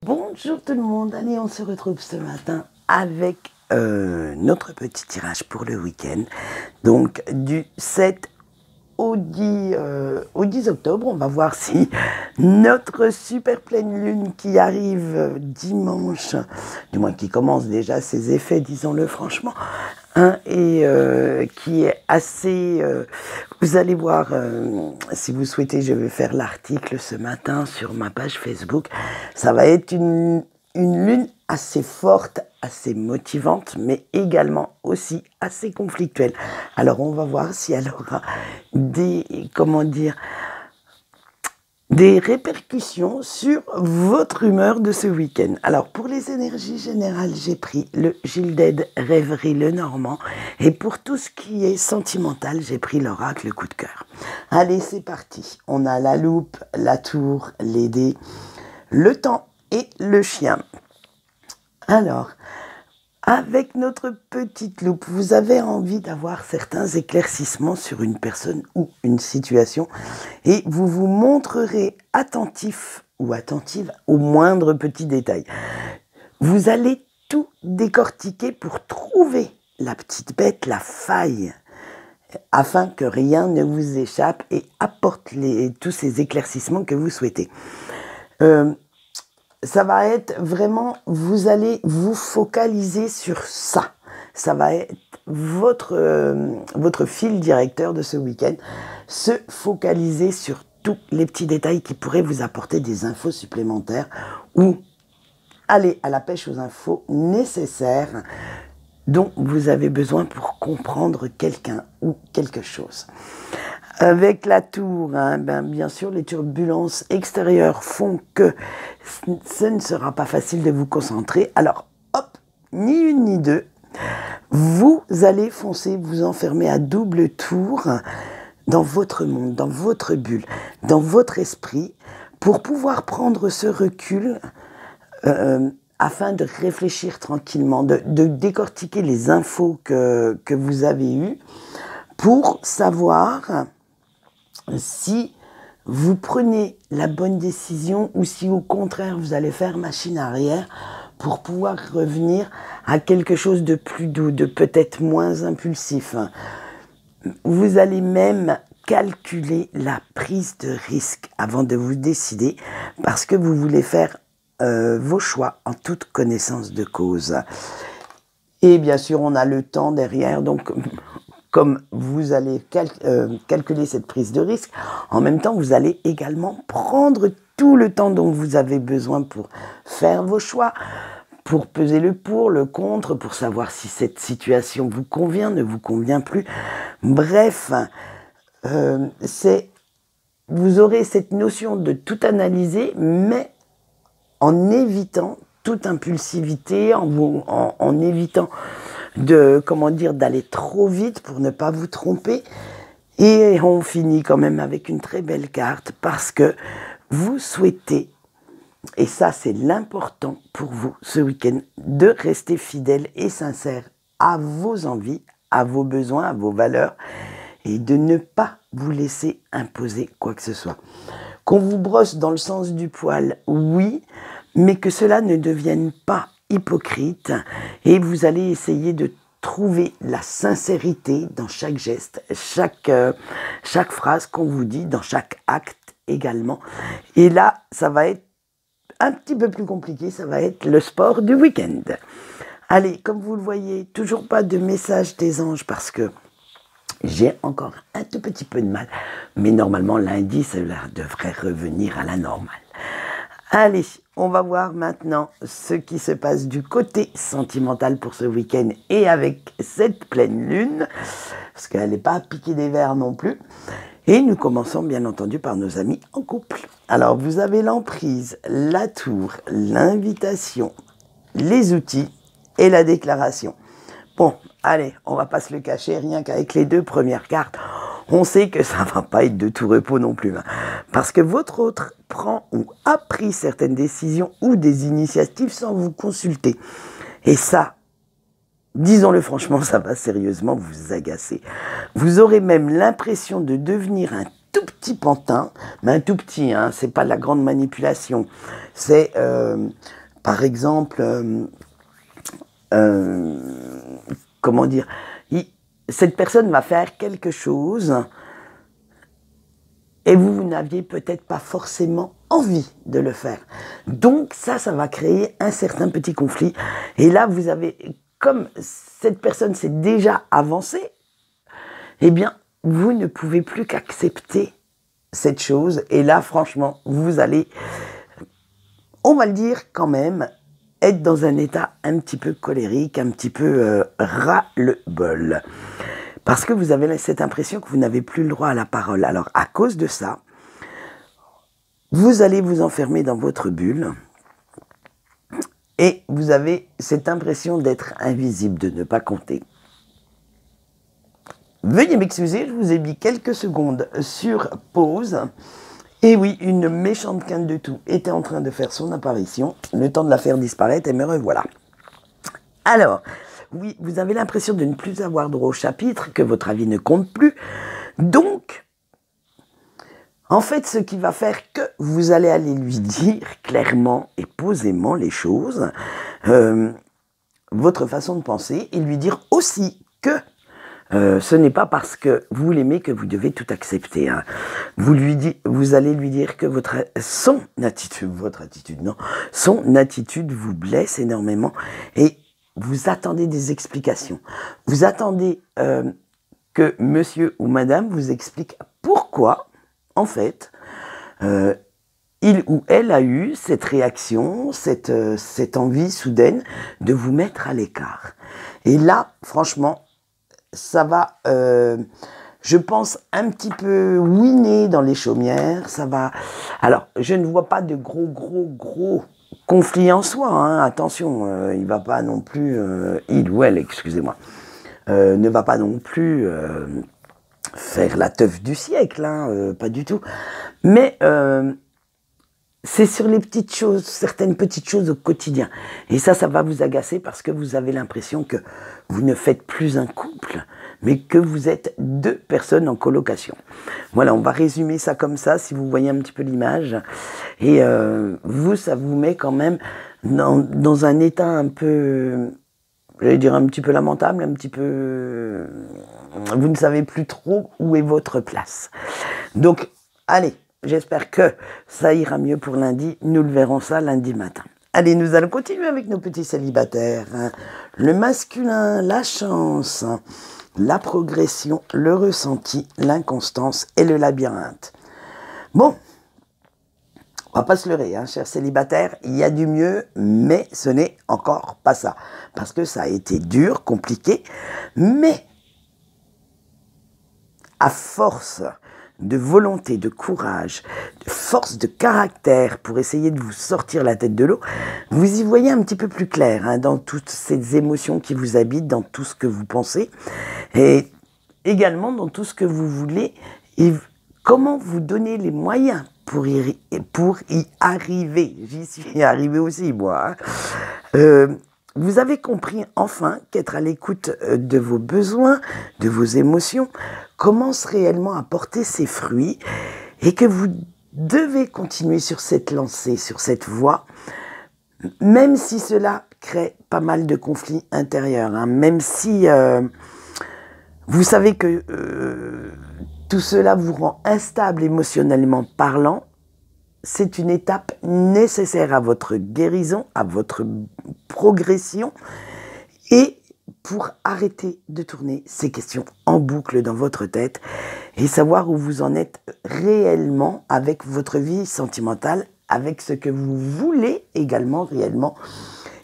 Bonjour tout le monde, allez on se retrouve ce matin avec notre petit tirage pour le week-end. Donc du 7 au 10 octobre, on va voir si notre super pleine lune qui arrive dimanche, du moins qui commence déjà ses effets, disons-le franchement, hein, et qui est assez... vous allez voir, si vous souhaitez, je vais faire l'article ce matin sur ma page Facebook. Ça va être une lune assez forte, assez motivante, mais également aussi assez conflictuelle. Alors on va voir si elle aura des, comment dire, des répercussions sur votre humeur de ce week-end. Alors pour les énergies générales, j'ai pris le Gilded Rêverie Lenormand, et pour tout ce qui est sentimental, j'ai pris l'oracle coup de cœur. Allez, c'est parti. On a la loupe, la tour, les dés, le temps et le chien. Alors, avec notre petite loupe, vous avez envie d'avoir certains éclaircissements sur une personne ou une situation, et vous vous montrerez attentif ou attentive aux moindres petits détails. Vous allez tout décortiquer pour trouver la petite bête, la faille, afin que rien ne vous échappe et apporte tous ces éclaircissements que vous souhaitez. Ça va être vraiment, vous allez vous focaliser sur ça. Ça va être votre fil directeur de ce week-end. Se focaliser sur tous les petits détails qui pourraient vous apporter des infos supplémentaires ou aller à la pêche aux infos nécessaires dont vous avez besoin pour comprendre quelqu'un ou quelque chose. Avec la tour, hein, bien sûr, les turbulences extérieures font que ce ne sera pas facile de vous concentrer. Alors, hop, ni une ni deux, vous allez foncer, vous enfermer à double tour dans votre monde, dans votre bulle, dans votre esprit, pour pouvoir prendre ce recul afin de réfléchir tranquillement, de décortiquer les infos que vous avez eues pour savoir si vous prenez la bonne décision ou si au contraire vous allez faire machine arrière pour pouvoir revenir à quelque chose de plus doux, de peut-être moins impulsif. Vous allez même calculer la prise de risque avant de vous décider parce que vous voulez faire vos choix en toute connaissance de cause. Et bien sûr, on a le temps derrière, donc comme vous allez calculer cette prise de risque, en même temps, vous allez également prendre tout le temps dont vous avez besoin pour faire vos choix, pour peser le pour, le contre, pour savoir si cette situation vous convient, ne vous convient plus. Bref, vous aurez cette notion de tout analyser, mais en évitant toute impulsivité, en évitant d'aller trop vite pour ne pas vous tromper. Et on finit quand même avec une très belle carte parce que vous souhaitez, et ça c'est l'important pour vous ce week-end, de rester fidèle et sincère à vos envies, à vos besoins, à vos valeurs, et de ne pas vous laisser imposer quoi que ce soit. Qu'on vous brosse dans le sens du poil, oui, mais que cela ne devienne pas hypocrite, et vous allez essayer de trouver la sincérité dans chaque geste, chaque phrase qu'on vous dit, dans chaque acte également. Et là, ça va être un petit peu plus compliqué, ça va être le sport du week-end. Allez, comme vous le voyez, toujours pas de message des anges parce que j'ai encore un tout petit peu de mal, mais normalement lundi, cela devrait revenir à la normale. Allez, on va voir maintenant ce qui se passe du côté sentimental pour ce week-end et avec cette pleine lune, parce qu'elle n'est pas piquée des verres non plus. Et nous commençons bien entendu par nos amis en couple. Alors vous avez l'emprise, la tour, l'invitation, les outils et la déclaration. Bon, allez, on va pas se le cacher, rien qu'avec les deux premières cartes, on sait que ça va pas être de tout repos non plus. Hein, parce que votre autre prend ou a pris certaines décisions ou des initiatives sans vous consulter. Et ça, disons-le franchement, ça va sérieusement vous agacer. Vous aurez même l'impression de devenir un tout petit pantin, mais un tout petit, hein, c'est pas de la grande manipulation. C'est, par exemple, comment dire, cette personne va faire quelque chose et vous n'aviez peut-être pas forcément envie de le faire. Donc ça va créer un certain petit conflit. Et là, vous avez, comme cette personne s'est déjà avancée, eh bien, vous ne pouvez plus qu'accepter cette chose. Et là, franchement, vous allez, on va le dire quand même, être dans un état un petit peu colérique, un petit peu ras-le-bol. Parce que vous avez cette impression que vous n'avez plus le droit à la parole. Alors, à cause de ça, vous allez vous enfermer dans votre bulle et vous avez cette impression d'être invisible, de ne pas compter. Veuillez m'excuser, je vous ai mis quelques secondes sur pause. Et oui, une méchante quinte de tout était en train de faire son apparition, le temps de la faire disparaître et me revoilà. Alors, oui, vous avez l'impression de ne plus avoir droit au chapitre, que votre avis ne compte plus. Donc, en fait, ce qui va faire que vous allez aller lui dire clairement et posément les choses, votre façon de penser, et lui dire aussi que ce n'est pas parce que vous l'aimez que vous devez tout accepter. Hein. Vous allez lui dire que son attitude vous blesse énormément et vous attendez des explications. Vous attendez que monsieur ou madame vous explique pourquoi, en fait, il ou elle a eu cette réaction, cette envie soudaine de vous mettre à l'écart. Et là, franchement, ça va, je pense, un petit peu ouiner dans les chaumières. Ça va. Alors, je ne vois pas de gros conflit en soi. Hein. Attention, il va pas non plus, il ou elle, excusez-moi, ne va pas non plus faire la teuf du siècle, hein, pas du tout. Mais c'est sur les petites choses, certaines petites choses au quotidien. Et ça va vous agacer parce que vous avez l'impression que vous ne faites plus un couple, mais que vous êtes deux personnes en colocation. Voilà, on va résumer ça comme ça, si vous voyez un petit peu l'image. Et ça vous met quand même dans un état un peu, j'allais dire un petit peu lamentable, un petit peu... Vous ne savez plus trop où est votre place. Donc, allez. J'espère que ça ira mieux pour lundi. Nous le verrons ça lundi matin. Allez, nous allons continuer avec nos petits célibataires. Le masculin, la chance, la progression, le ressenti, l'inconstance et le labyrinthe. Bon, on va pas se leurrer, hein, chers célibataires. Il y a du mieux, mais ce n'est encore pas ça. Parce que ça a été dur, compliqué, mais à force de volonté, de courage, de force de caractère pour essayer de vous sortir la tête de l'eau, vous y voyez un petit peu plus clair hein, dans toutes ces émotions qui vous habitent, dans tout ce que vous pensez et également dans tout ce que vous voulez et comment vous donner les moyens pour y arriver. J'y suis arrivé aussi, moi. Vous avez compris enfin qu'être à l'écoute de vos besoins, de vos émotions, commence réellement à porter ses fruits et que vous devez continuer sur cette lancée, sur cette voie, même si cela crée pas mal de conflits intérieurs, hein, même si vous savez que tout cela vous rend instable émotionnellement parlant. C'est une étape nécessaire à votre guérison, à votre progression et pour arrêter de tourner ces questions en boucle dans votre tête et savoir où vous en êtes réellement avec votre vie sentimentale, avec ce que vous voulez également réellement.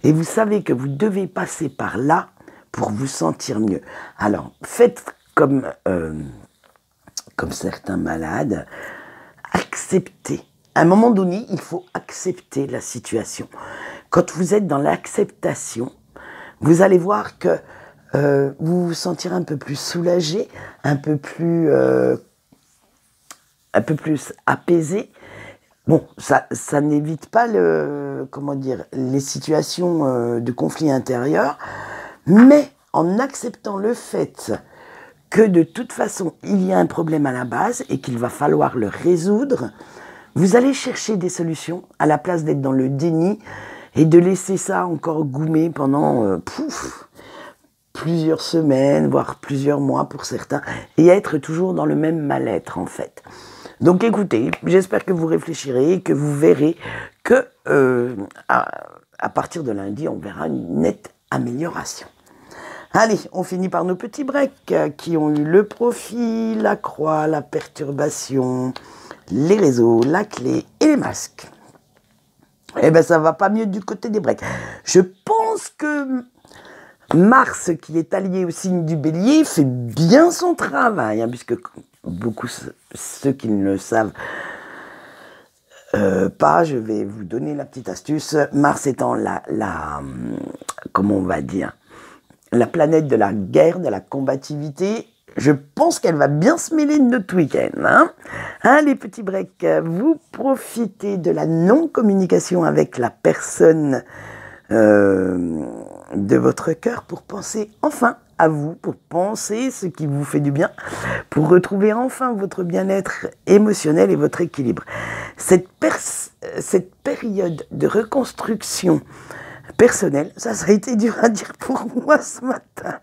Et vous savez que vous devez passer par là pour vous sentir mieux. Alors, faites comme certains malades, acceptez. À un moment donné, il faut accepter la situation. Quand vous êtes dans l'acceptation, vous allez voir que vous vous sentirez un peu plus soulagé, un peu plus apaisé. Bon, ça n'évite pas les situations de conflit intérieur, mais en acceptant le fait que de toute façon, il y a un problème à la base et qu'il va falloir le résoudre, vous allez chercher des solutions à la place d'être dans le déni et de laisser ça encore goumer pendant plusieurs semaines, voire plusieurs mois pour certains, et être toujours dans le même mal-être en fait. Donc écoutez, j'espère que vous réfléchirez et que vous verrez que à partir de lundi, on verra une nette amélioration. Allez, on finit par nos petits breaks qui ont eu le profit, la croix, la perturbation, les réseaux, la clé et les masques. Eh bien, ça va pas mieux du côté des breaks. Je pense que Mars, qui est allié au signe du Bélier, fait bien son travail, hein, puisque beaucoup, ceux qui ne le savent pas, je vais vous donner la petite astuce. Mars étant comment on va dire, la planète de la guerre, de la combativité, je pense qu'elle va bien se mêler de notre week-end. Hein, les petits breaks, vous profitez de la non-communication avec la personne de votre cœur pour penser enfin à vous, pour penser ce qui vous fait du bien, pour retrouver enfin votre bien-être émotionnel et votre équilibre. Cette période de reconstruction personnelle, ça a été dur à dire pour moi ce matin,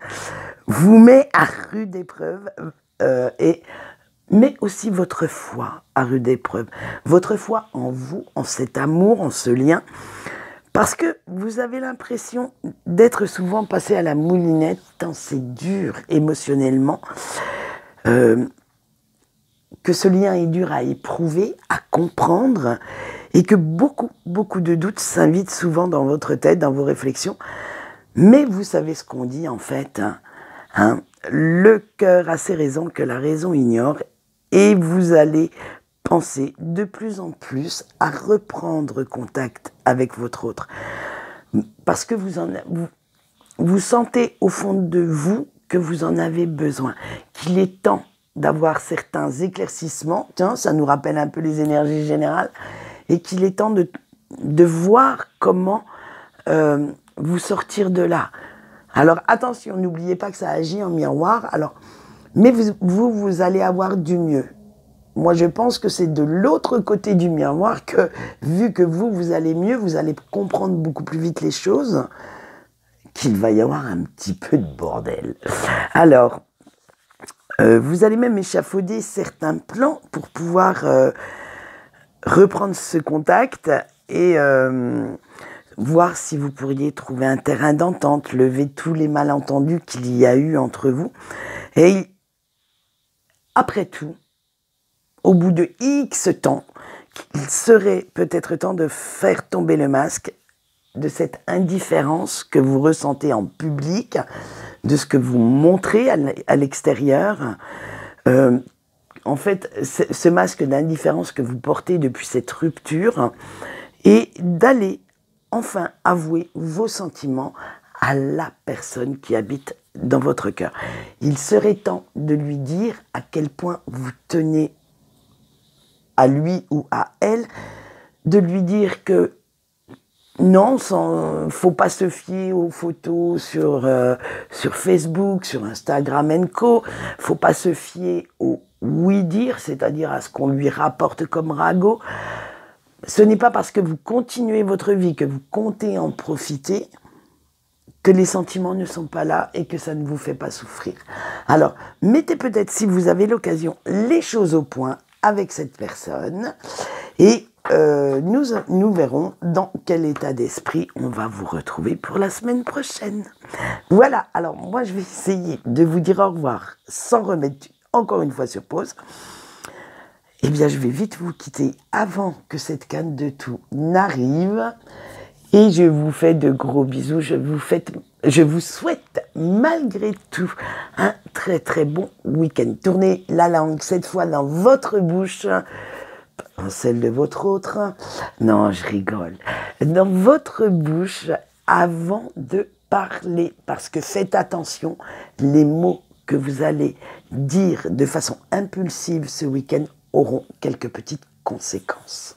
vous met à rude épreuve mais aussi votre foi à rude épreuve. Votre foi en vous, en cet amour, en ce lien. Parce que vous avez l'impression d'être souvent passé à la moulinette, tant c'est dur émotionnellement, que ce lien est dur à éprouver, à comprendre, et que beaucoup de doutes s'invitent souvent dans votre tête, dans vos réflexions. Mais vous savez ce qu'on dit en fait, hein, le cœur a ses raisons que la raison ignore, et vous allez penser de plus en plus à reprendre contact avec votre autre. Parce que vous sentez au fond de vous que vous en avez besoin, qu'il est temps d'avoir certains éclaircissements, tiens, ça nous rappelle un peu les énergies générales, et qu'il est temps de voir comment vous sortir de là. Alors attention, n'oubliez pas que ça agit en miroir, mais vous allez avoir du mieux. Moi, je pense que c'est de l'autre côté du miroir que, vu que vous allez mieux, vous allez comprendre beaucoup plus vite les choses, qu'il va y avoir un petit peu de bordel. Alors, vous allez même échafauder certains plans pour pouvoir reprendre ce contact et voir si vous pourriez trouver un terrain d'entente, lever tous les malentendus qu'il y a eu entre vous. Et après tout, au bout de X temps, il serait peut-être temps de faire tomber le masque de cette indifférence que vous ressentez en public, de ce que vous montrez à l'extérieur. En fait, ce masque d'indifférence que vous portez depuis cette rupture, et d'aller enfin avouer vos sentiments à la personne qui habite dans votre cœur. Il serait temps de lui dire à quel point vous tenez à lui ou à elle, de lui dire que non, faut pas se fier aux photos sur Facebook, sur Instagram & Co. Faut pas se fier au oui-dire, c'est-à-dire à ce qu'on lui rapporte comme ragot. Ce n'est pas parce que vous continuez votre vie, que vous comptez en profiter, que les sentiments ne sont pas là et que ça ne vous fait pas souffrir. Alors, mettez peut-être, si vous avez l'occasion, les choses au point avec cette personne et nous verrons dans quel état d'esprit on va vous retrouver pour la semaine prochaine. Voilà, alors moi je vais essayer de vous dire au revoir sans remettre encore une fois sur pause. Eh bien je vais vite vous quitter avant que cette canne de tout n'arrive et je vous fais de gros bisous, je vous souhaite malgré tout un très très bon week-end. Tournez la langue cette fois dans votre bouche, pas celle de votre autre. Non, je rigole. Dans votre bouche avant de parler, parce que faites attention, les mots que vous allez dire de façon impulsive ce week-end auront quelques petites conséquences.